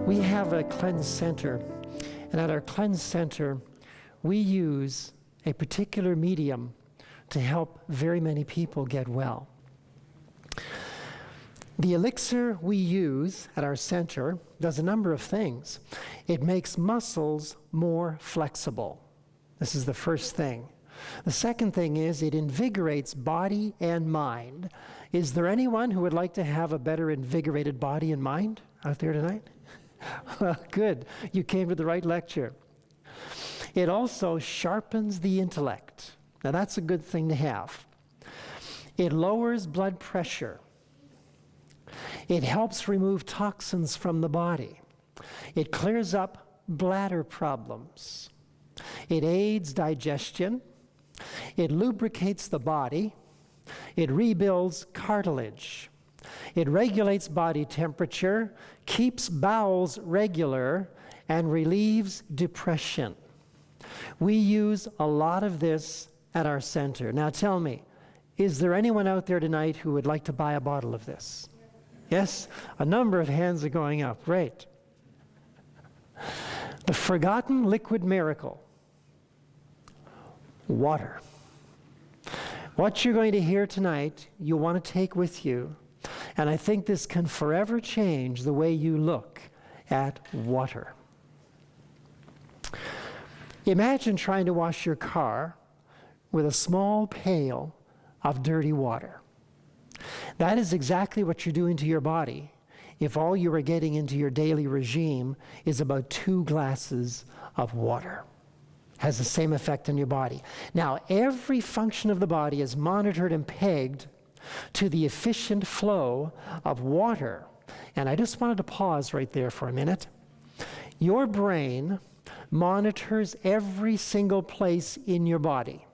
We have a cleanse center, and at our cleanse center, we use a particular medium to help very many people get well. The elixir we use at our center does a number of things. It makes muscles more flexible. This is the first thing. The second thing is it invigorates body and mind. Is there anyone who would like to have a better invigorated body and mind out there tonight? Well, good. You came to the right lecture. It also sharpens the intellect. Now that's a good thing to have. It lowers blood pressure. It helps remove toxins from the body. It clears up bladder problems. It aids digestion. It lubricates the body. It rebuilds cartilage. It regulates body temperature, keeps bowels regular, and relieves depression. We use a lot of this at our center. Now tell me, is there anyone out there tonight who would like to buy a bottle of this? Yes? A number of hands are going up. Great. The forgotten liquid miracle. Water. What you're going to hear tonight, you'll want to take with you. And I think this can forever change the way you look at water. Imagine trying to wash your car with a small pail of dirty water. That is exactly what you're doing to your body if all you are getting into your daily regime is about 2 glasses of water. Has the same effect on your body. Now, every function of the body is monitored and pegged to the efficient flow of water. And I just wanted to pause right there for a minute. Your brain monitors every single place in your body.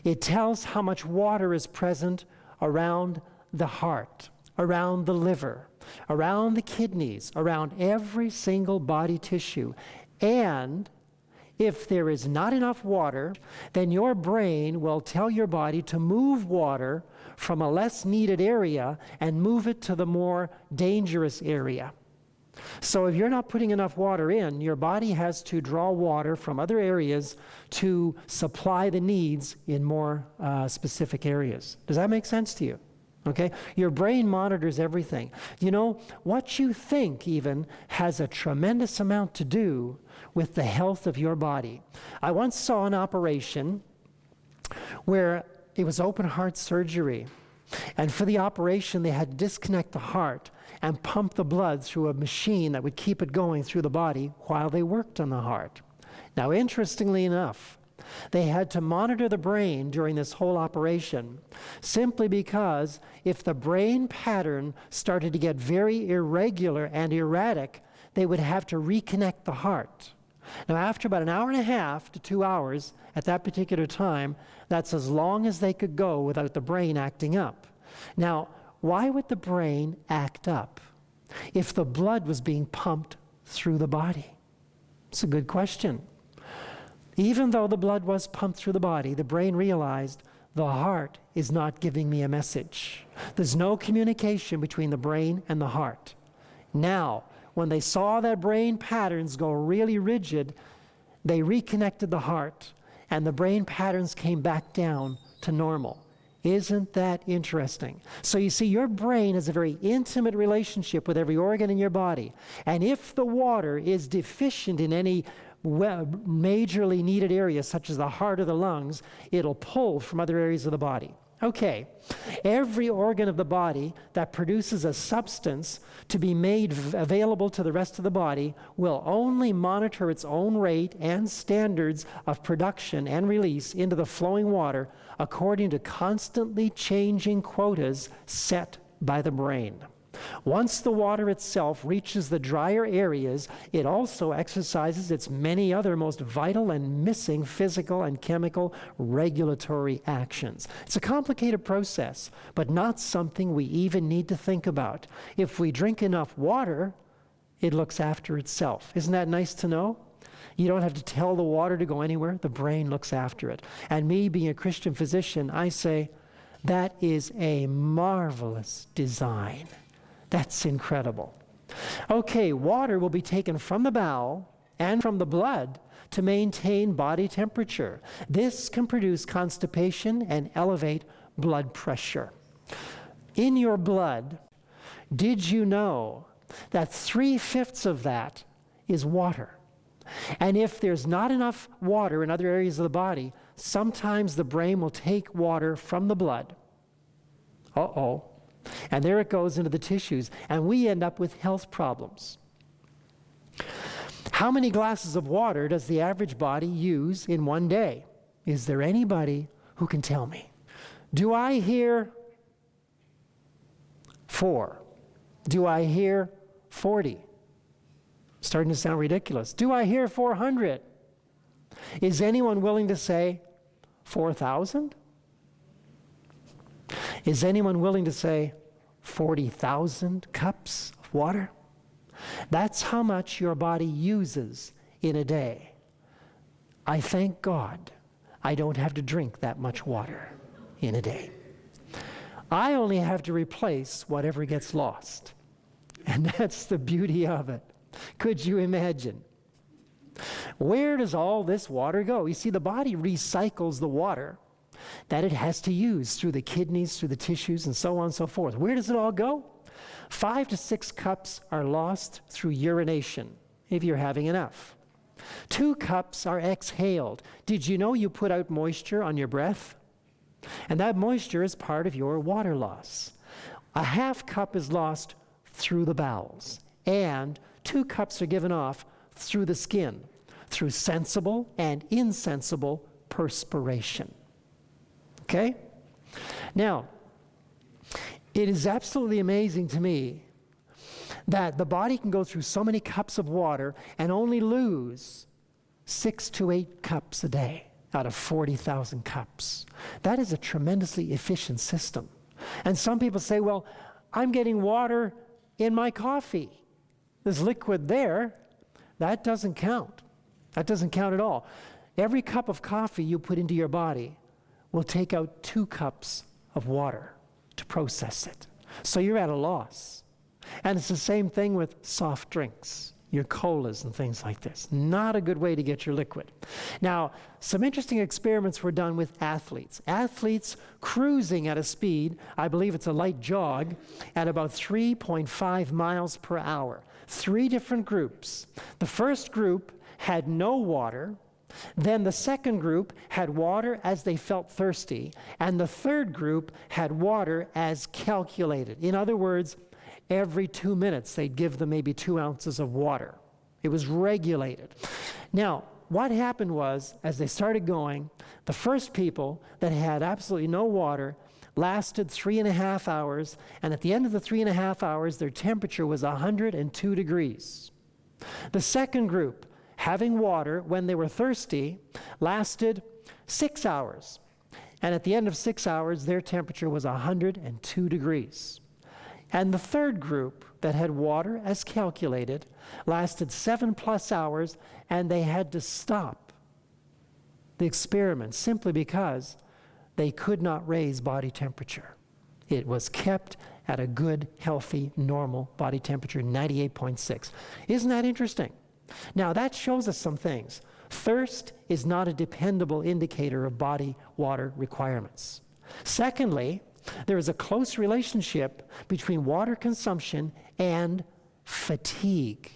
It tells how much water is present around the heart, around the liver, around the kidneys, around every single body tissue. And if there is not enough water, then your brain will tell your body to move water from a less needed area and move it to the more dangerous area. So if you're not putting enough water in, your body has to draw water from other areas to supply the needs in more specific areas. Does that make sense to you? Okay? Your brain monitors everything. You know, what you think even has a tremendous amount to do with the health of your body. I once saw an operation where it was open heart surgery. And for the operation, they had to disconnect the heart and pump the blood through a machine that would keep it going through the body while they worked on the heart. Now, interestingly enough, they had to monitor the brain during this whole operation simply because if the brain pattern started to get very irregular and erratic, they would have to reconnect the heart. Now, after about 1.5 hours to 2 hours at that particular time, that's as long as they could go without the brain acting up. Now, why would the brain act up if the blood was being pumped through the body? It's a good question. Even though the blood was pumped through the body, the brain realized the heart is not giving me a message. There's no communication between the brain and the heart. Now, when they saw that brain patterns go really rigid, they reconnected the heart, and the brain patterns came back down to normal. Isn't that interesting? So you see, your brain has a very intimate relationship with every organ in your body. And if the water is deficient in any majorly needed areas, such as the heart or the lungs, it'll pull from other areas of the body. Okay, every organ of the body that produces a substance to be made available to the rest of the body will only monitor its own rate and standards of production and release into the flowing water according to constantly changing quotas set by the brain. Once the water itself reaches the drier areas, it also exercises its many other most vital and missing physical and chemical regulatory actions. It's a complicated process, but not something we even need to think about. If we drink enough water, it looks after itself. Isn't that nice to know? You don't have to tell the water to go anywhere. The brain looks after it. And me, being a Christian physician, I say, that is a marvelous design. That's incredible. Okay, water will be taken from the bowel and from the blood to maintain body temperature. This can produce constipation and elevate blood pressure. In your blood, did you know that 3/5 of that is water? And if there's not enough water in other areas of the body, sometimes the brain will take water from the blood. And there it goes into the tissues, and we end up with health problems. How many glasses of water does the average body use in one day? Is there anybody who can tell me? Do I hear 4? Do I hear 40? Starting to sound ridiculous. Do I hear 400? Is anyone willing to say 4,000? Is anyone willing to say 40,000 cups of water? That's how much your body uses in a day. I thank God I don't have to drink that much water in a day. I only have to replace whatever gets lost. And that's the beauty of it. Could you imagine? Where does all this water go? You see, the body recycles the water that it has to use through the kidneys, through the tissues, and so on and so forth. Where does it all go? 5 to 6 cups are lost through urination, if you're having enough. 2 cups are exhaled. Did you know you put out moisture on your breath? And that moisture is part of your water loss. A 1/2 cup is lost through the bowels, and 2 cups are given off through the skin, through sensible and insensible perspiration. Okay? Now, it is absolutely amazing to me that the body can go through so many cups of water and only lose 6 to 8 cups a day out of 40,000 cups. That is a tremendously efficient system. And some people say, well, I'm getting water in my coffee. There's liquid there. That doesn't count. That doesn't count at all. Every cup of coffee you put into your body will take out 2 cups of water to process it. So you're at a loss. And it's the same thing with soft drinks, your colas and things like this. Not a good way to get your liquid. Now, some interesting experiments were done with athletes. Athletes cruising at a speed, I believe it's a light jog, at about 3.5 miles per hour. 3 different groups. The first group had no water. Then the second group had water as they felt thirsty, and the third group had water as calculated. In other words, every 2 minutes they'd give them maybe 2 ounces of water. It was regulated. Now, what happened was, as they started going, the first people that had absolutely no water lasted 3.5 hours, and at the end of the 3.5 hours, their temperature was 102 degrees. The second group, having water when they were thirsty, lasted 6 hours. And at the end of 6 hours, their temperature was 102 degrees. And the third group that had water as calculated lasted 7+ hours, and they had to stop the experiment simply because they could not raise body temperature. It was kept at a good, healthy, normal body temperature, 98.6. Isn't that interesting? Now, that shows us some things. Thirst is not a dependable indicator of body water requirements. Secondly, there is a close relationship between water consumption and fatigue.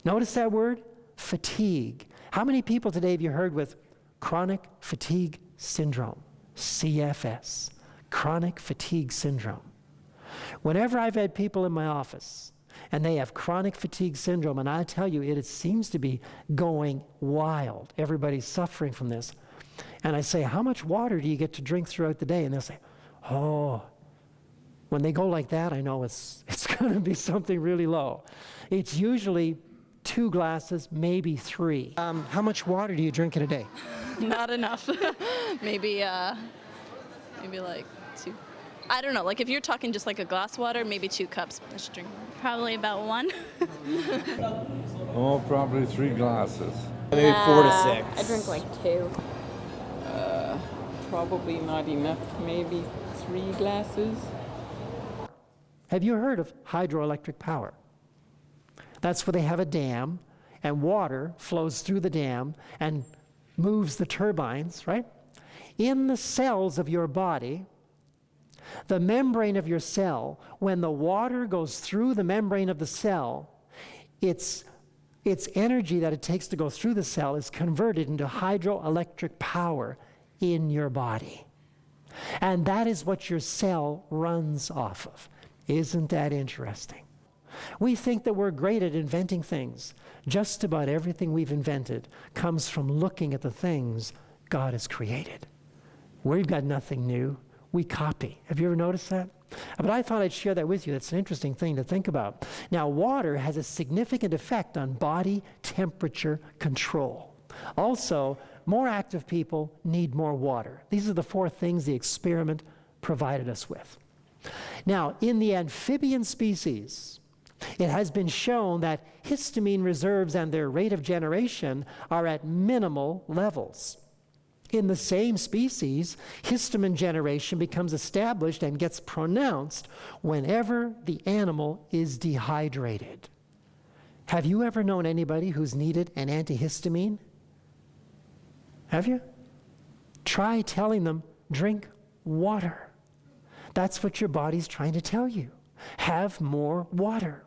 Notice that word? Fatigue. How many people today have you heard with chronic fatigue syndrome? CFS. Chronic fatigue syndrome. Whenever I've had people in my office and they have chronic fatigue syndrome, and I tell you, it seems to be going wild. Everybody's suffering from this. And I say, how much water do you get to drink throughout the day? And they'll say, oh, when they go like that, I know it's going to be something really low. It's usually 2 glasses, maybe 3. How much water do you drink in a day? Not enough. maybe like 2. I don't know, like if you're talking just like a glass of water, maybe 2 cups. I should drink more. Probably about 1. Oh, probably 3 glasses. Maybe 4 to 6. I drink like 2. Probably not enough, maybe 3 glasses. Have you heard of hydroelectric power? That's where they have a dam, and water flows through the dam and moves the turbines, right? In the cells of your body, the membrane of your cell, when the water goes through the membrane of the cell, its energy that it takes to go through the cell is converted into hydroelectric power in your body. And that is what your cell runs off of. Isn't that interesting? We think that we're great at inventing things. Just about everything we've invented comes from looking at the things God has created. We've got nothing new. We copy. Have you ever noticed that? But I thought I'd share that with you. That's an interesting thing to think about. Now, water has a significant effect on body temperature control. Also, more active people need more water. These are the 4 things the experiment provided us with. Now, in the amphibian species, it has been shown that histamine reserves and their rate of generation are at minimal levels. In the same species, histamine generation becomes established and gets pronounced whenever the animal is dehydrated. Have you ever known anybody who's needed an antihistamine? Have you? Try telling them, drink water. That's what your body's trying to tell you. Have more water.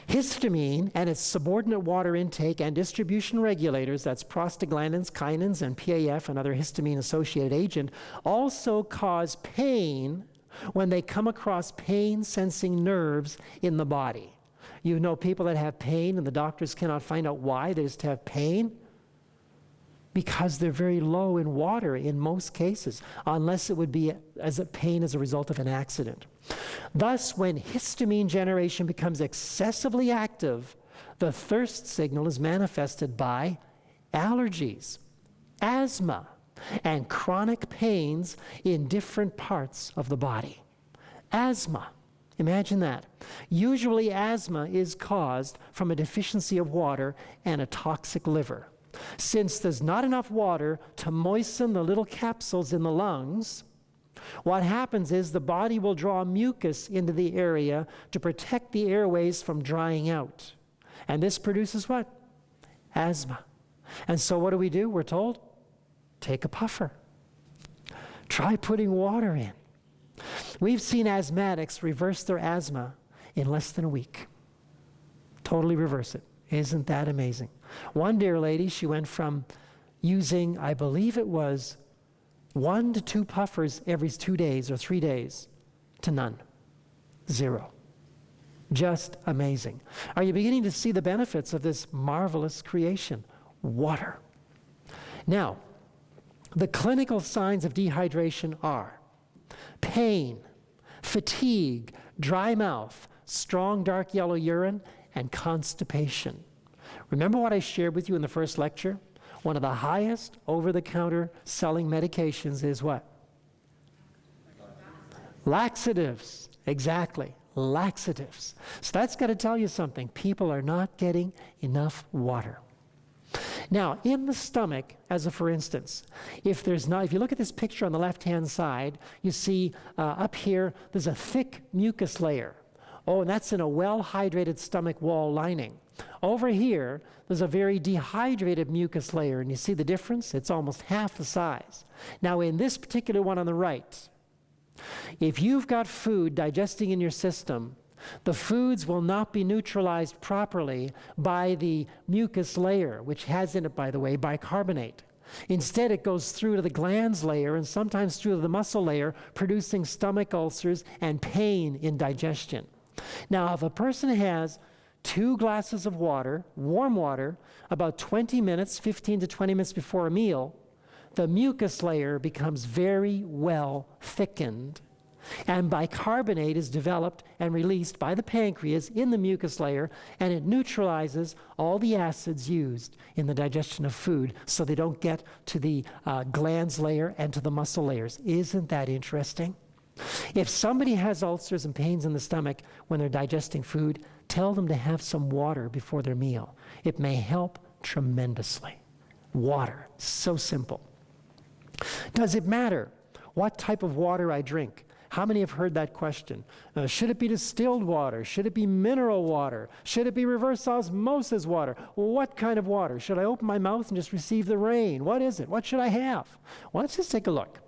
Histamine and its subordinate water intake and distribution regulators, that's prostaglandins, kinins, and PAF, another histamine-associated agent, also cause pain when they come across pain-sensing nerves in the body. You know people that have pain and the doctors cannot find out why, they just have pain? Because they're very low in water in most cases, unless it would be as a pain as a result of an accident. Thus, when histamine generation becomes excessively active, the thirst signal is manifested by allergies, asthma, and chronic pains in different parts of the body. Asthma, imagine that. Usually asthma is caused from a deficiency of water and a toxic liver. Since there's not enough water to moisten the little capsules in the lungs, what happens is the body will draw mucus into the area to protect the airways from drying out. And this produces what? Asthma. And so what do? We're told, take a puffer. Try putting water in. We've seen asthmatics reverse their asthma in less than a week. Totally reverse it. Isn't that amazing? One dear lady, she went from using, I believe it was 1 to 2 puffers every 2 days or 3 days to none. 0. Just amazing. Are you beginning to see the benefits of this marvelous creation? Water. Now, the clinical signs of dehydration are pain, fatigue, dry mouth, strong dark yellow urine, and constipation. Remember what I shared with you in the first lecture? One of the highest over-the-counter selling medications is what? Laxatives. Exactly. Laxatives. So that's got to tell you something. People are not getting enough water. Now, in the stomach, as a for instance, if you look at this picture on the left-hand side, you see up here, there's a thick mucus layer. Oh, and that's in a well-hydrated stomach wall lining. Over here, there's a very dehydrated mucus layer, and you see the difference? It's almost half the size. Now, in this particular one on the right, if you've got food digesting in your system, the foods will not be neutralized properly by the mucus layer, which has in it, by the way, bicarbonate. Instead, it goes through to the glands layer and sometimes through to the muscle layer, producing stomach ulcers and pain in digestion. Now, if a person has 2 glasses of water, warm water, about 20 minutes, 15 to 20 minutes before a meal, the mucus layer becomes very well thickened, and bicarbonate is developed and released by the pancreas in the mucus layer, and it neutralizes all the acids used in the digestion of food so they don't get to the glands layer and to the muscle layers. Isn't that interesting? If somebody has ulcers and pains in the stomach when they're digesting food, tell them to have some water before their meal. It may help tremendously. Water, so simple. Does it matter what type of water I drink? How many have heard that question? Should it be distilled water? Should it be mineral water? Should it be reverse osmosis water? Well, what kind of water? Should I open my mouth and just receive the rain? What is it? What should I have? Well, let's just take a look.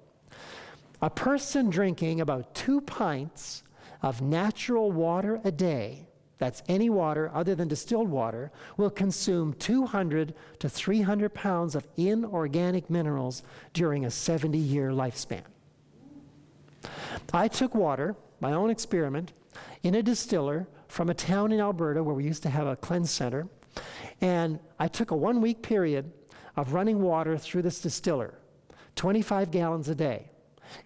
A person drinking about 2 pints of natural water a day, that's any water other than distilled water, will consume 200 to 300 pounds of inorganic minerals during a 70-year lifespan. I took water, my own experiment, in a distiller from a town in Alberta where we used to have a cleanse center, and I took a 1-week period of running water through this distiller, 25 gallons a day.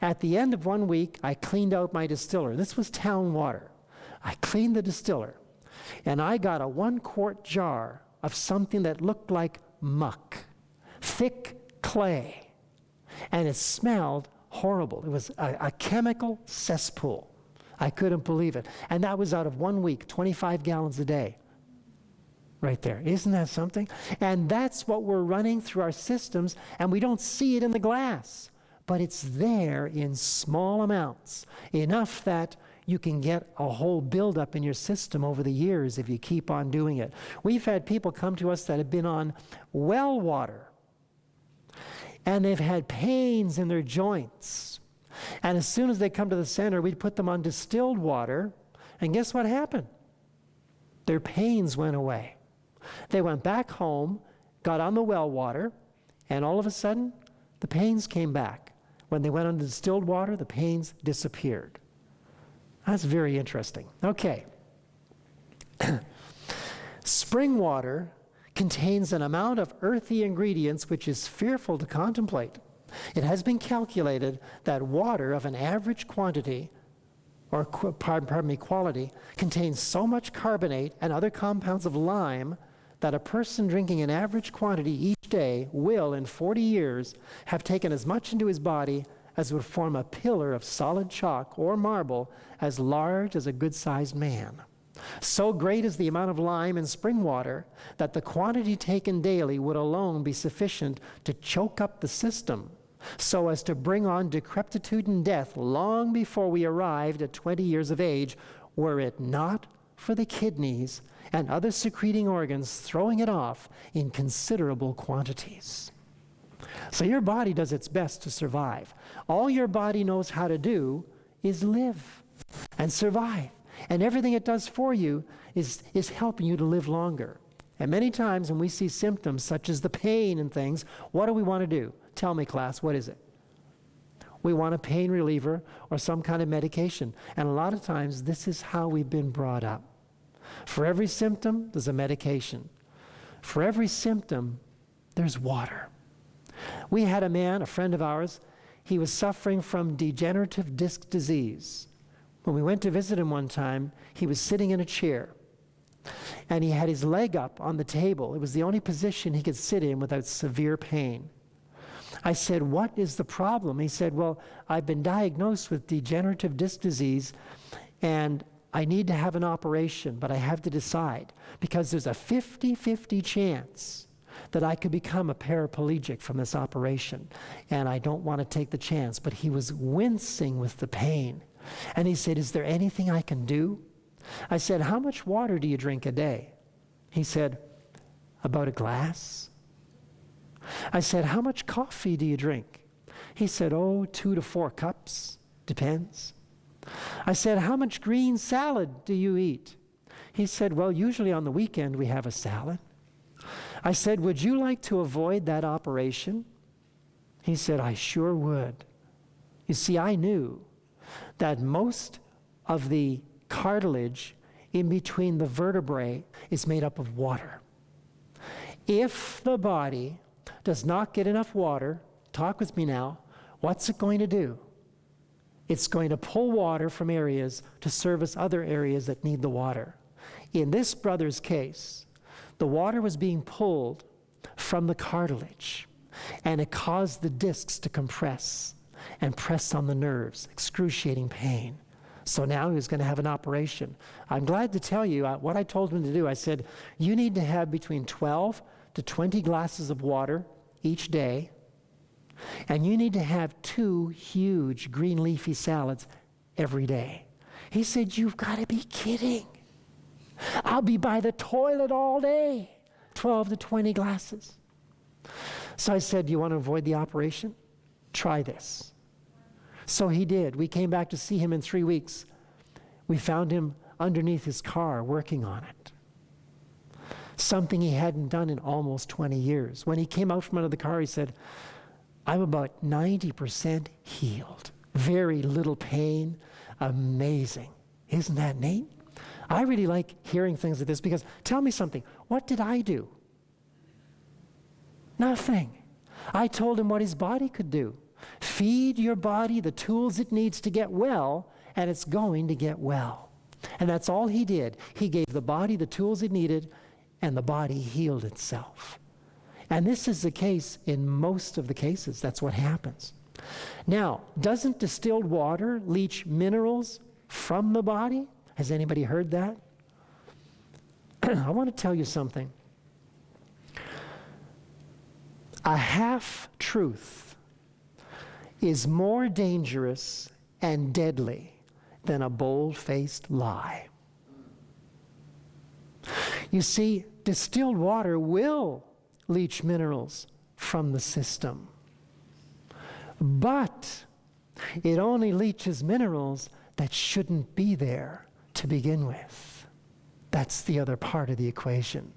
At the end of 1 week, I cleaned out my distiller. This was town water. I cleaned the distiller, and I got a 1-quart jar of something that looked like muck, thick clay, and it smelled horrible. It was a chemical cesspool. I couldn't believe it. And that was out of 1 week, 25 gallons a day. Right there. Isn't that something? And that's what we're running through our systems, and we don't see it in the glass. But it's there in small amounts, enough that you can get a whole buildup in your system over the years if you keep on doing it. We've had people come to us that have been on well water, and they've had pains in their joints. And as soon as they come to the center, we'd put them on distilled water, and guess what happened? Their pains went away. They went back home, got on the well water, and all of a sudden, the pains came back. When they went on distilled water, the pains disappeared. That's very interesting. Okay. Spring water contains an amount of earthy ingredients which is fearful to contemplate. It has been calculated that water of an average quantity, or quality, contains so much carbonate and other compounds of lime that a person drinking an average quantity each day will, in 40 years, have taken as much into his body as would form a pillar of solid chalk or marble as large as a good-sized man. So great is the amount of lime in spring water that the quantity taken daily would alone be sufficient to choke up the system, so as to bring on decrepitude and death long before we arrived at 20 years of age, were it not for the kidneys and other secreting organs throwing it off in considerable quantities. So your body does its best to survive. All your body knows how to do is live and survive. And everything it does for you is helping you to live longer. And many times when we see symptoms such as the pain and things, what do we want to do? Tell me, class, what is it? We want a pain reliever or some kind of medication. And a lot of times this is how we've been brought up. For every symptom, there's a medication. For every symptom, there's water. We had a man, a friend of ours, he was suffering from degenerative disc disease. When we went to visit him one time, he was sitting in a chair, and he had his leg up on the table. It was the only position he could sit in without severe pain. I said, "What is the problem?" He said, "Well, I've been diagnosed with degenerative disc disease, and I need to have an operation, but I have to decide, because there's a 50-50 chance that I could become a paraplegic from this operation, and I don't want to take the chance." But he was wincing with the pain. And he said, "Is there anything I can do?" I said, "How much water do you drink a day?" He said, "About a glass." I said, "How much coffee do you drink?" He said, 2 to 4 cups, depends. I said, "How much green salad do you eat?" He said, "Well, usually on the weekend we have a salad." I said, "Would you like to avoid that operation?" He said, "I sure would." You see, I knew that most of the cartilage in between the vertebrae is made up of water. If the body does not get enough water, talk with me now, what's it going to do? It's going to pull water from areas to service other areas that need the water. In this brother's case, the water was being pulled from the cartilage, and it caused the discs to compress and press on the nerves, excruciating pain. So now he was going to have an operation. I'm glad to tell you what I told him to do. I said, "You need to have between 12 to 20 glasses of water each day, and you need to have 2 huge green leafy salads every day. He said, you've got to be kidding. I'll be by the toilet all day, 12 to 20 glasses. So I said, do you want to avoid the operation? Try this. So he did. We came back to see him in 3 weeks. We found him underneath his car working on it. Something he hadn't done in almost 20 years. When he came out from under the car, he said, I'm about 90% healed. Very little pain. Amazing. Isn't that neat? I really like hearing things like this because tell me something. What did I do? Nothing. I told him what his body could do. Feed your body the tools it needs to get well, and it's going to get well. And that's all he did. He gave the body the tools it needed, and the body healed itself. And this is the case in most of the cases. That's what happens. Now, doesn't distilled water leach minerals from the body? Has anybody heard that? I want to tell you something. A half-truth is more dangerous and deadly than a bold-faced lie. You see, distilled water will leach minerals from the system, but it only leaches minerals that shouldn't be there to begin with. That's the other part of the equation.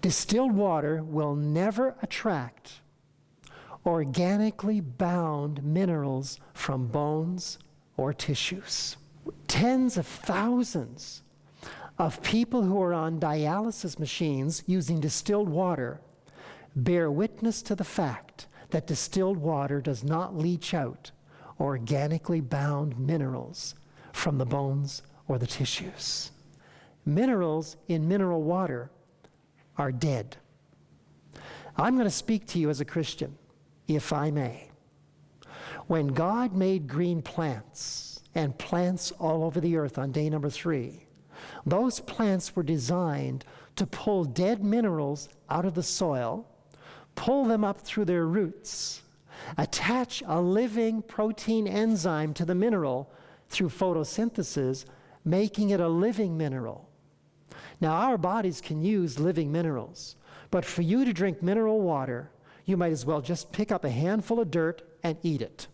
Distilled water will never attract organically bound minerals from bones or tissues. Tens of thousands of people who are on dialysis machines using distilled water bear witness to the fact that distilled water does not leach out organically bound minerals from the bones or the tissues. Minerals in mineral water are dead. I'm going to speak to you as a Christian, if I may. When God made green plants and plants all over the earth on day number 3, those plants were designed to pull dead minerals out of the soil, pull them up through their roots, attach a living protein enzyme to the mineral through photosynthesis, making it a living mineral. Now, our bodies can use living minerals, but for you to drink mineral water, you might as well just pick up a handful of dirt and eat it,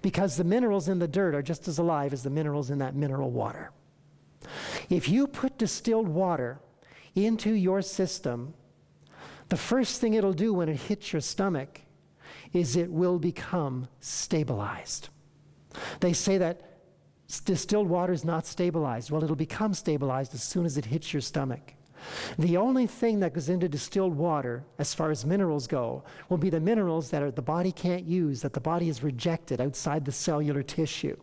because the minerals in the dirt are just as alive as the minerals in that mineral water. If you put distilled water into your system, the first thing it'll do when it hits your stomach is it will become stabilized. They say that distilled water is not stabilized. Well, it'll become stabilized as soon as it hits your stomach. The only thing that goes into distilled water, as far as minerals go, will be the minerals that the body can't use, that the body has rejected outside the cellular tissue.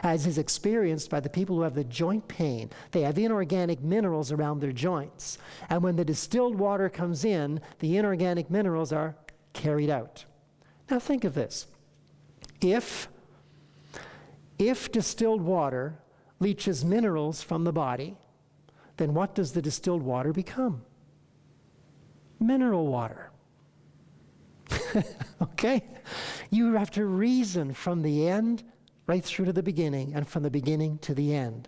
As is experienced by the people who have the joint pain, they have inorganic minerals around their joints. And when the distilled water comes in, the inorganic minerals are carried out. Now think of this. If distilled water leaches minerals from the body, then what does the distilled water become? Mineral water. Okay? You have to reason from the end right through to the beginning, and from the beginning to the end.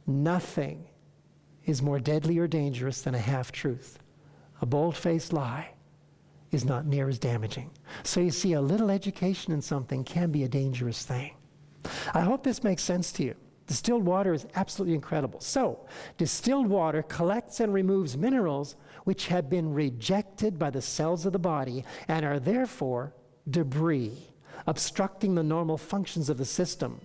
Nothing is more deadly or dangerous than a half-truth. A bold-faced lie is not near as damaging. So you see, a little education in something can be a dangerous thing. I hope this makes sense to you. Distilled water is absolutely incredible. So, distilled water collects and removes minerals which have been rejected by the cells of the body and are therefore debris, obstructing the normal functions of the system.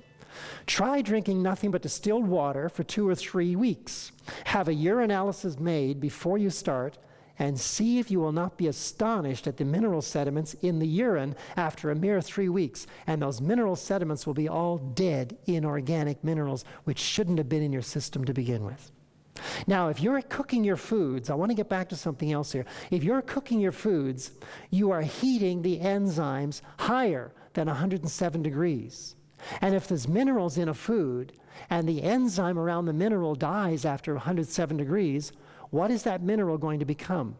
Try drinking nothing but distilled water for 2 or 3 weeks. Have a urinalysis made before you start, and see if you will not be astonished at the mineral sediments in the urine after a mere 3 weeks. And those mineral sediments will be all dead, inorganic minerals which shouldn't have been in your system to begin with. Now, if you're cooking your foods, I want to get back to something else here. If you're cooking your foods, you are heating the enzymes higher than 107 degrees. And if there's minerals in a food and the enzyme around the mineral dies after 107 degrees, what is that mineral going to become?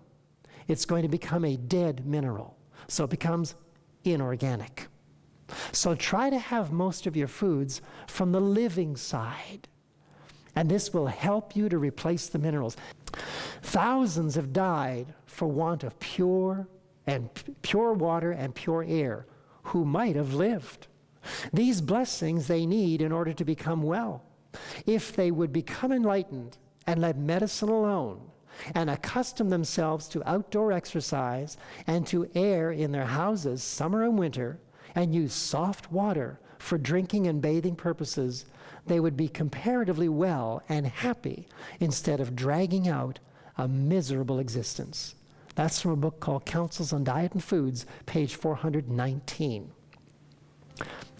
It's going to become a dead mineral. So it becomes inorganic. So try to have most of your foods from the living side. And this will help you to replace the minerals. Thousands have died for want of pure water and pure air who might have lived. These blessings they need in order to become well. If they would become enlightened and let medicine alone and accustom themselves to outdoor exercise and to air in their houses summer and winter and use soft water for drinking and bathing purposes, they would be comparatively well and happy instead of dragging out a miserable existence. That's from a book called Counsels on Diet and Foods, page 419.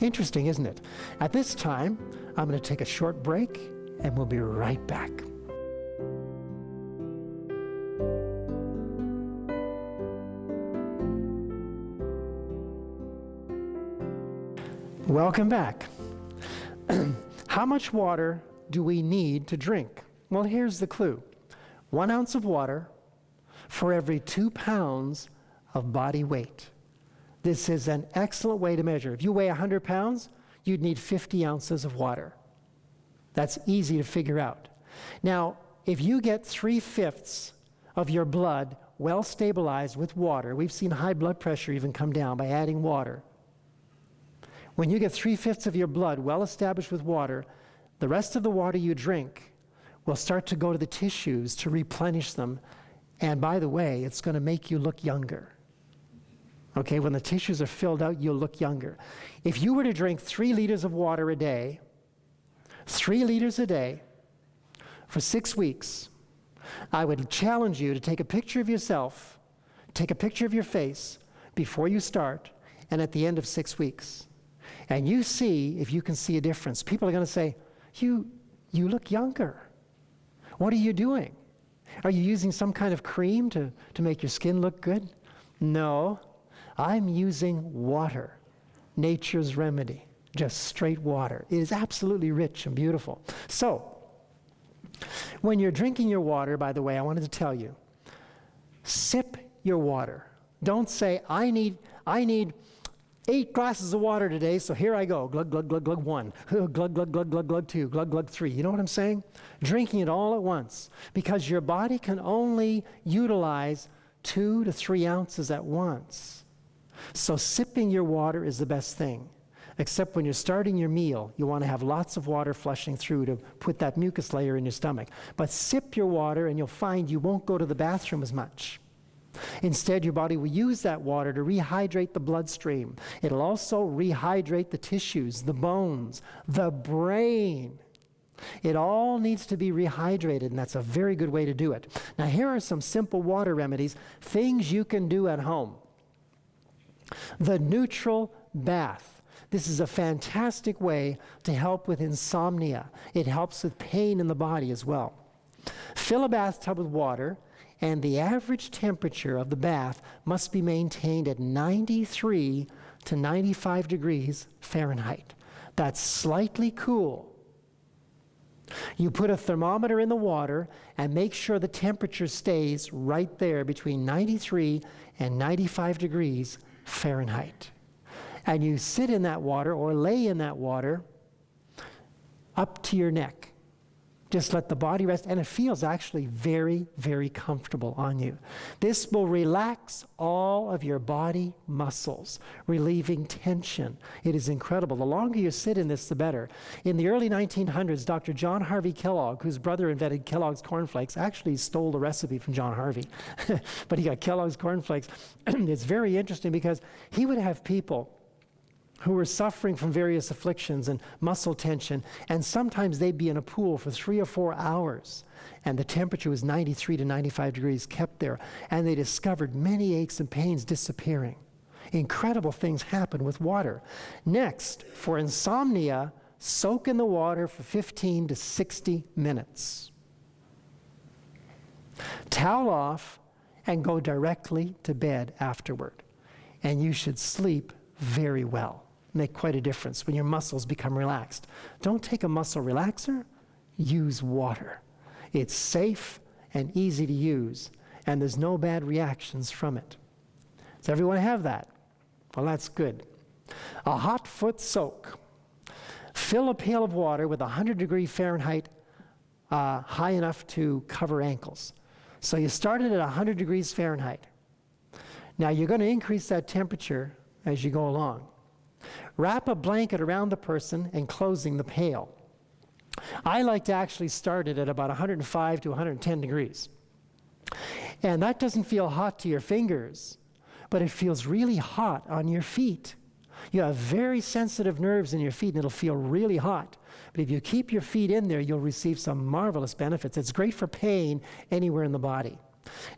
Interesting, isn't it? At this time, I'm going to take a short break, and we'll be right back. Welcome back. How much water do we need to drink? Well, here's the clue. 1 ounce of water for every 2 pounds of body weight. This is an excellent way to measure. If you weigh 100 pounds, you'd need 50 ounces of water. That's easy to figure out. Now, if you get 3/5 of your blood well stabilized with water, we've seen high blood pressure even come down by adding water. When you get 3/5 of your blood well established with water, the rest of the water you drink will start to go to the tissues to replenish them. And by the way, it's going to make you look younger. Okay, when the tissues are filled out, you'll look younger. If you were to drink 3 liters of water a day, 3 liters a day, for 6 weeks, I would challenge you to take a picture of yourself, take a picture of your face before you start, and at the end of 6 weeks. And you see if you can see a difference. People are going to say, you look younger. What are you doing? Are you using some kind of cream to make your skin look good? No. I'm using water, nature's remedy, just straight water. It is absolutely rich and beautiful. So, when you're drinking your water, by the way, I wanted to tell you, sip your water. Don't say, I need 8 glasses of water today, so here I go. Glug, glug, glug, glug, 1. Glug, glug, glug, glug, glug, 2. Glug, glug, 3. You know what I'm saying? Drinking it all at once. Because your body can only utilize 2 to 3 ounces at once. So sipping your water is the best thing. Except when you're starting your meal, you want to have lots of water flushing through to put that mucus layer in your stomach. But sip your water and you'll find you won't go to the bathroom as much. Instead, your body will use that water to rehydrate the bloodstream. It'll also rehydrate the tissues, the bones, the brain. It all needs to be rehydrated, and that's a very good way to do it. Now, here are some simple water remedies, things you can do at home. The neutral bath. This is a fantastic way to help with insomnia. It helps with pain in the body as well. Fill a bathtub with water, and the average temperature of the bath must be maintained at 93 to 95 degrees Fahrenheit. That's slightly cool. You put a thermometer in the water and make sure the temperature stays right there between 93 and 95 degrees Fahrenheit. And you sit in that water or lay in that water up to your neck. Just let the body rest, and it feels actually very, very comfortable on you. This will relax all of your body muscles, relieving tension. It is incredible. The longer you sit in this, the better. In the early 1900s, Dr. John Harvey Kellogg, whose brother invented Kellogg's cornflakes, actually stole the recipe from John Harvey. But he got Kellogg's cornflakes. It's very interesting because he would have people who were suffering from various afflictions and muscle tension, and sometimes they'd be in a pool for 3 or 4 hours, and the temperature was 93 to 95 degrees kept there, and they discovered many aches and pains disappearing. Incredible things happen with water. Next, for insomnia, soak in the water for 15 to 60 minutes. Towel off and go directly to bed afterward, and you should sleep very well. Make quite a difference when your muscles become relaxed. Don't take a muscle relaxer, use water. It's safe and easy to use, and there's no bad reactions from it. Does everyone have that? Well, that's good. A hot foot soak. Fill a pail of water with 100 Fahrenheit high enough to cover ankles. So you started at 100 degrees Fahrenheit. Now you're going to increase that temperature as you go along. Wrap a blanket around the person enclosing the pail. I like to actually start it at about 105 to 110 degrees. And that doesn't feel hot to your fingers, but it feels really hot on your feet. You have very sensitive nerves in your feet, and it'll feel really hot. But if you keep your feet in there, you'll receive some marvelous benefits. It's great for pain anywhere in the body.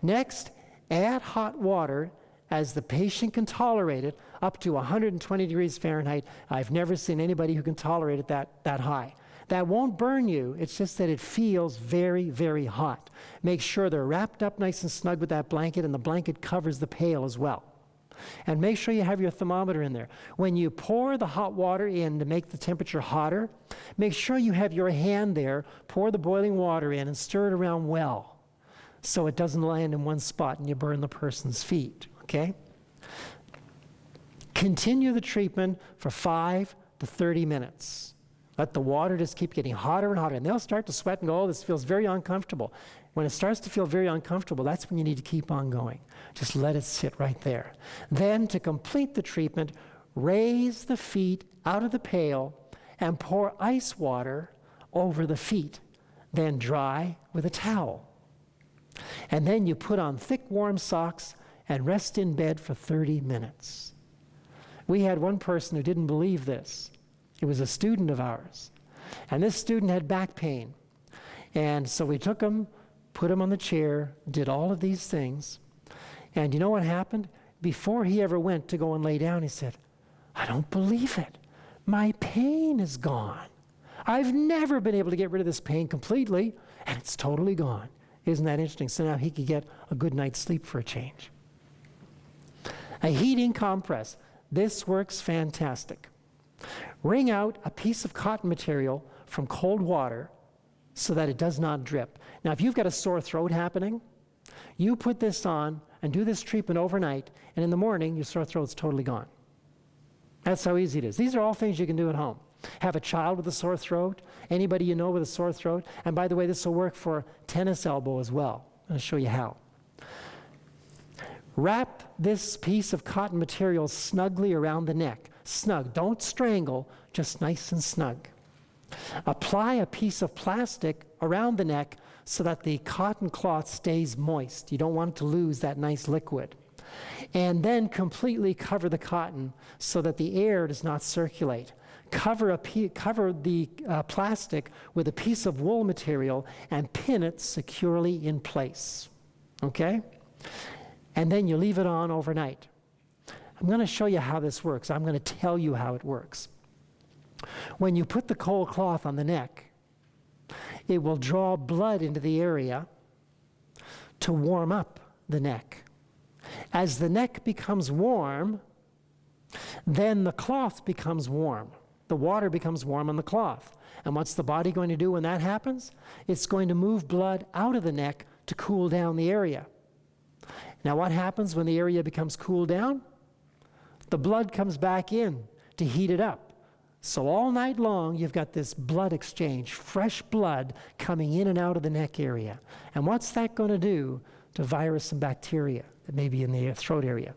Next, add hot water as the patient can tolerate it, up to 120 degrees Fahrenheit. I've never seen anybody who can tolerate it that high. That won't burn you, it's just that it feels very, very hot. Make sure they're wrapped up nice and snug with that blanket, and the blanket covers the pail as well. And make sure you have your thermometer in there. When you pour the hot water in to make the temperature hotter, make sure you have your hand there, pour the boiling water in, and stir it around well, so it doesn't land in one spot and you burn the person's feet, okay? Continue the treatment for 5 to 30 minutes. Let the water just keep getting hotter and hotter, and they'll start to sweat and go, oh, this feels very uncomfortable. When it starts to feel very uncomfortable, that's when you need to keep on going. Just let it sit right there. Then, to complete the treatment, raise the feet out of the pail and pour ice water over the feet. Then dry with a towel. And then you put on thick, warm socks and rest in bed for 30 minutes. We had one person who didn't believe this. It was a student of ours. And this student had back pain. And so we took him, put him on the chair, did all of these things. And you know what happened? Before he ever went to go and lay down, he said, I don't believe it. My pain is gone. I've never been able to get rid of this pain completely, and it's totally gone. Isn't that interesting? So now he could get a good night's sleep for a change. A heating compress. This works fantastic. Wring out a piece of cotton material from cold water so that it does not drip. Now, if you've got a sore throat happening, you put this on and do this treatment overnight, and in the morning, your sore throat's totally gone. That's how easy it is. These are all things you can do at home. Have a child with a sore throat, anybody you know with a sore throat, and by the way, this will work for tennis elbow as well. I'll show you how. Wrap this piece of cotton material snugly around the neck. Snug. Don't strangle, just nice and snug. Apply a piece of plastic around the neck so that the cotton cloth stays moist. You don't want it to lose that nice liquid. And then completely cover the cotton so that the air does not circulate. Cover the plastic with a piece of wool material and pin it securely in place. Okay? And then you leave it on overnight. I'm going to show you how this works. I'm going to tell you how it works. When you put the cold cloth on the neck, it will draw blood into the area to warm up the neck. As the neck becomes warm, then the cloth becomes warm. The water becomes warm on the cloth. And what's the body going to do when that happens? It's going to move blood out of the neck to cool down the area. Now, what happens when the area becomes cooled down? The blood comes back in to heat it up. So all night long, you've got this blood exchange, fresh blood coming in and out of the neck area. And what's that going to do to virus and bacteria that may be in the throat area?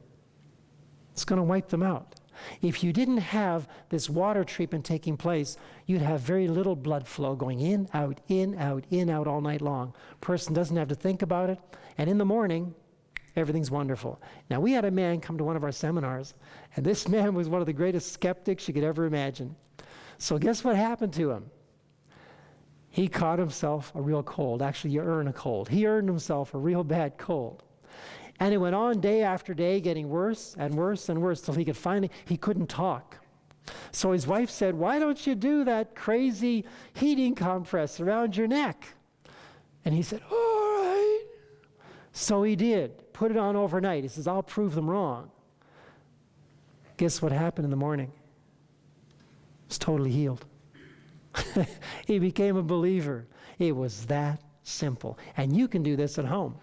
It's going to wipe them out. If you didn't have this water treatment taking place, you'd have very little blood flow going in, out, in, out, in, out all night long. Person doesn't have to think about it. And in the morning, everything's wonderful. Now, we had a man come to one of our seminars, and this man was one of the greatest skeptics you could ever imagine. So guess what happened to him? He caught himself a real cold. Actually, you earn a cold. He earned himself a real bad cold. And it went on day after day, getting worse and worse and worse, till he couldn't talk. So his wife said, why don't you do that crazy heating compress around your neck? And he said, all right. So he did. Put it on overnight. He says, I'll prove them wrong. Guess what happened in the morning? He was totally healed. He became a believer. It was that simple. And you can do this at home.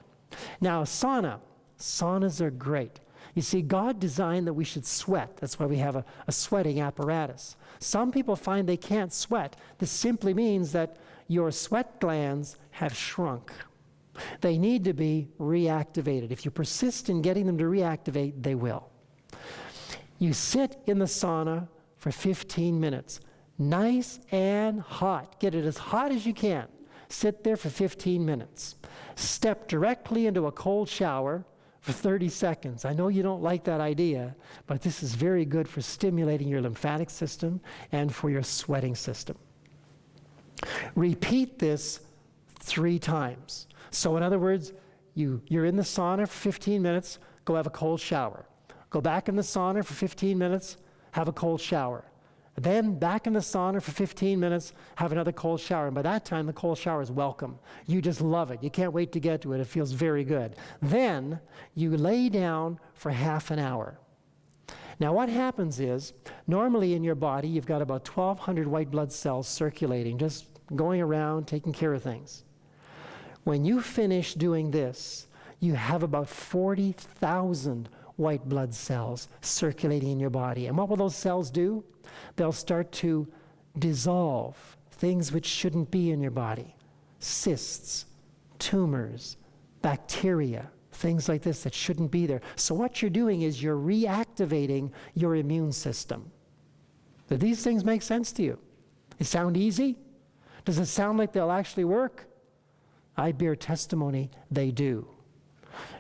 Now, saunas are great. You see, God designed that we should sweat. That's why we have a sweating apparatus. Some people find they can't sweat. This simply means that your sweat glands have shrunk. They need to be reactivated. If you persist in getting them to reactivate, they will. You sit in the sauna for 15 minutes. Nice and hot. Get it as hot as you can. Sit there for 15 minutes. Step directly into a cold shower for 30 seconds. I know you don't like that idea, but this is very good for stimulating your lymphatic system and for your sweating system. Repeat this 3 times. So in other words, you're in the sauna for 15 minutes, go have a cold shower. Go back in the sauna for 15 minutes, have a cold shower. Then back in the sauna for 15 minutes, have another cold shower. And by that time, the cold shower is welcome. You just love it. You can't wait to get to it. It feels very good. Then you lay down for half an hour. Now what happens is, normally in your body, you've got about 1,200 white blood cells circulating, just going around, taking care of things. When you finish doing this, you have about 40,000 white blood cells circulating in your body. And what will those cells do? They'll start to dissolve things which shouldn't be in your body. Cysts, tumors, bacteria, things like this that shouldn't be there. So what you're doing is you're reactivating your immune system. Do these things make sense to you? They sound easy? Does it sound like they'll actually work? I bear testimony they do.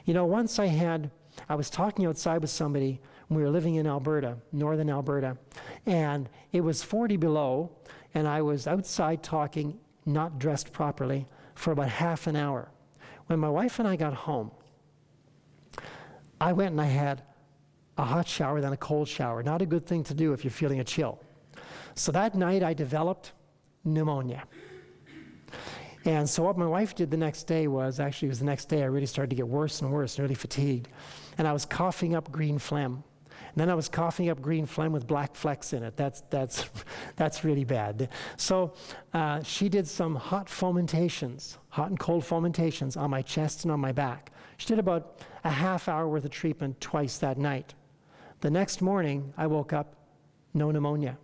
You know, once I was talking outside with somebody. We were living in Alberta, northern Alberta, and it was 40 below, and I was outside talking, not dressed properly, for about half an hour. When my wife and I got home, I went and I had a hot shower, then a cold shower. Not a good thing to do if you're feeling a chill. So that night I developed pneumonia. And so what my wife did the next day was, actually it was the next day I really started to get worse and worse, really fatigued. And I was coughing up green phlegm. And then I was coughing up green phlegm with black flecks in it. That's really bad. So she did some hot and cold fomentations on my chest and on my back. She did about a half hour worth of treatment twice that night. The next morning, I woke up, no pneumonia,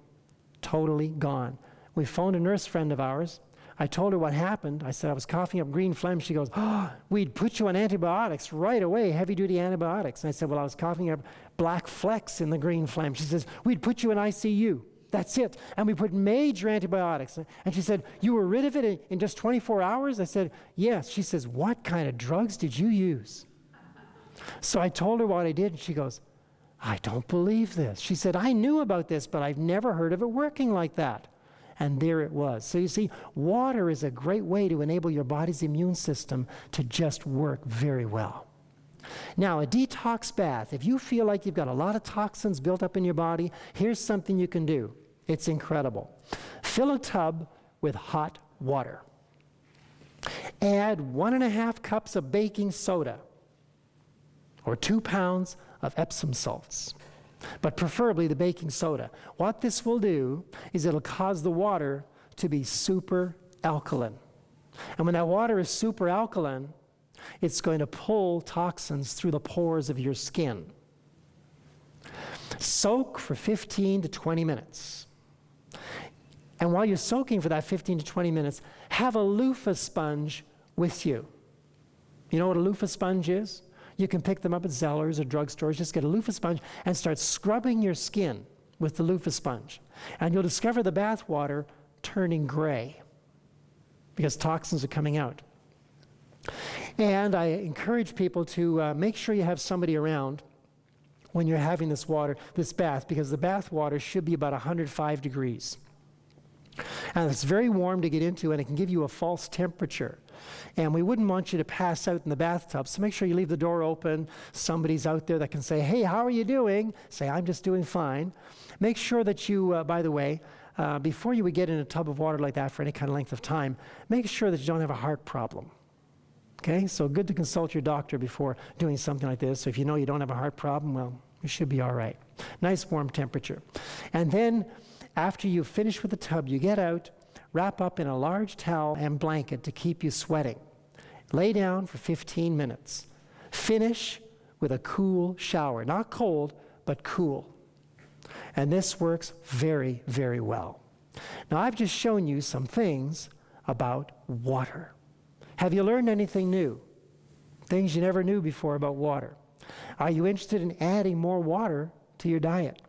totally gone. We phoned a nurse friend of ours. I told her what happened. I said I was coughing up green phlegm. She goes, "Oh, we'd put you on antibiotics right away, heavy-duty antibiotics." And I said, "Well, I was coughing up black flecks in the green phlegm." She says, "We'd put you in ICU. That's it. And we put major antibiotics." And she said, "You were rid of it in just 24 hours?" I said, "Yes." She says, "What kind of drugs did you use?" So I told her what I did, and she goes, "I don't believe this." She said, "I knew about this, but I've never heard of it working like that." And there it was. So you see, water is a great way to enable your body's immune system to just work very well. Now, a detox bath. If you feel like you've got a lot of toxins built up in your body, here's something you can do. It's incredible. Fill a tub with hot water. Add 1.5 cups of baking soda or 2 pounds of Epsom salts, but preferably the baking soda. What this will do is it'll cause the water to be super alkaline. And when that water is super alkaline, it's going to pull toxins through the pores of your skin. Soak for 15 to 20 minutes. And while you're soaking for that 15 to 20 minutes, have a loofah sponge with you. You know what a loofah sponge is? You can pick them up at Zellers or drugstores. Just get a loofah sponge and start scrubbing your skin with the loofah sponge. And you'll discover the bath water turning gray because toxins are coming out. And I encourage people to make sure you have somebody around when you're having this bath, because the bath water should be about 105 degrees. And it's very warm to get into, and it can give you a false temperature. And we wouldn't want you to pass out in the bathtub, so make sure you leave the door open. Somebody's out there that can say, "Hey, how are you doing?" Say, "I'm just doing fine." Make sure that you, by the way, before you would get in a tub of water like that for any kind of length of time, make sure that you don't have a heart problem. Okay, so good to consult your doctor before doing something like this. So if you know you don't have a heart problem, well, you should be all right. Nice warm temperature. And then after you finish with the tub, you get out, wrap up in a large towel and blanket to keep you sweating. Lay down for 15 minutes. Finish with a cool shower. Not cold, but cool. And this works very, very well. Now, I've just shown you some things about water. Have you learned anything new? Things you never knew before about water. Are you interested in adding more water to your diet?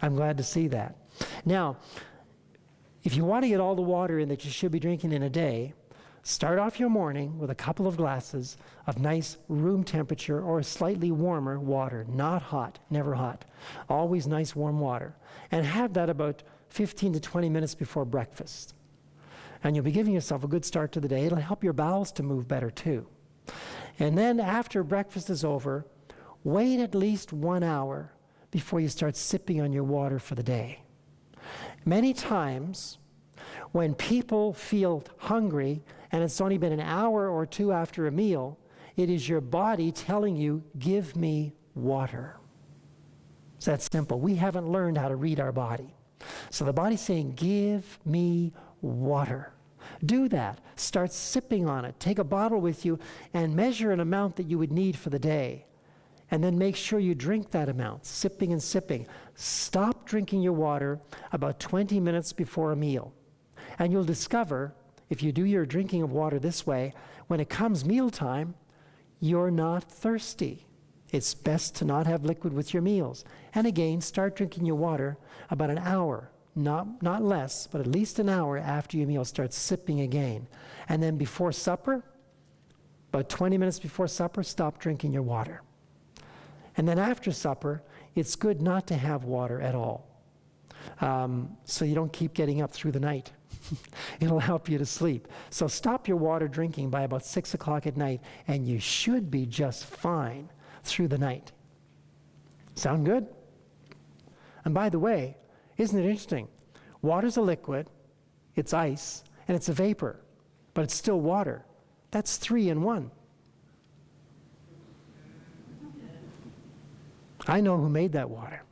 I'm glad to see that. Now, if you want to get all the water in that you should be drinking in a day, start off your morning with a couple of glasses of nice room temperature or slightly warmer water. Not hot, never hot. Always nice warm water. And have that about 15 to 20 minutes before breakfast. And you'll be giving yourself a good start to the day. It'll help your bowels to move better too. And then after breakfast is over, wait at least 1 hour before you start sipping on your water for the day. Many times, when people feel hungry and it's only been an hour or two after a meal, it is your body telling you, give me water. It's that simple. We haven't learned how to read our body. So the body's saying, give me water. Do that. Start sipping on it. Take a bottle with you and measure an amount that you would need for the day. And then make sure you drink that amount, sipping and sipping. Stop drinking your water about 20 minutes before a meal. And you'll discover, if you do your drinking of water this way, when it comes mealtime, you're not thirsty. It's best to not have liquid with your meals. And again, start drinking your water about an hour, not less, but at least an hour after your meal. Start sipping again. And then before supper, about 20 minutes before supper, stop drinking your water. And then after supper, it's good not to have water at all. So you don't keep getting up through the night. It'll help you to sleep. So stop your water drinking by about 6 o'clock at night, and you should be just fine through the night. Sound good? And by the way, isn't it interesting? Water's a liquid, it's ice, and it's a vapor, but it's still water. That's 3 in 1. I know who made that water.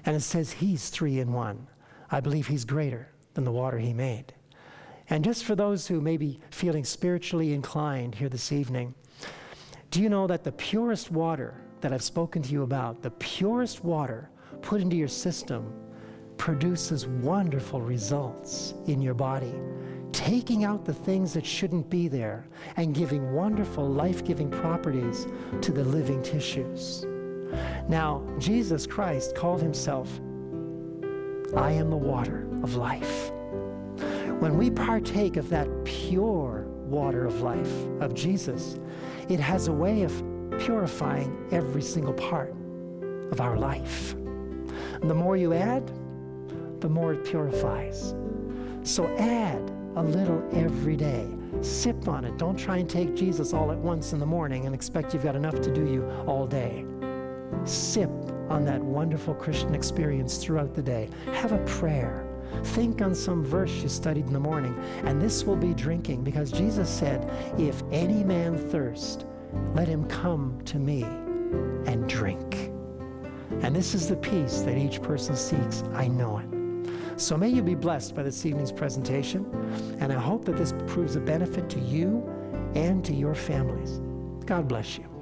And it says he's 3 in 1. I believe he's greater than the water he made. And just for those who may be feeling spiritually inclined here this evening, do you know that the purest water that I've spoken to you about, the purest water put into your system, produces wonderful results in your body, taking out the things that shouldn't be there and giving wonderful life-giving properties to the living tissues. Now, Jesus Christ called himself, I am the water of life. When we partake of that pure water of life of Jesus, it has a way of purifying every single part of our life. And the more you add, the more it purifies. So add a little every day. Sip on it. Don't try and take Jesus all at once in the morning and expect you've got enough to do you all day. Sip on that wonderful Christian experience throughout the day. Have a prayer. Think on some verse you studied in the morning, and this will be drinking, because Jesus said, if any man thirst, let him come to me and drink. And this is the peace that each person seeks. I know it. So may you be blessed by this evening's presentation, and I hope that this proves a benefit to you and to your families. God bless you.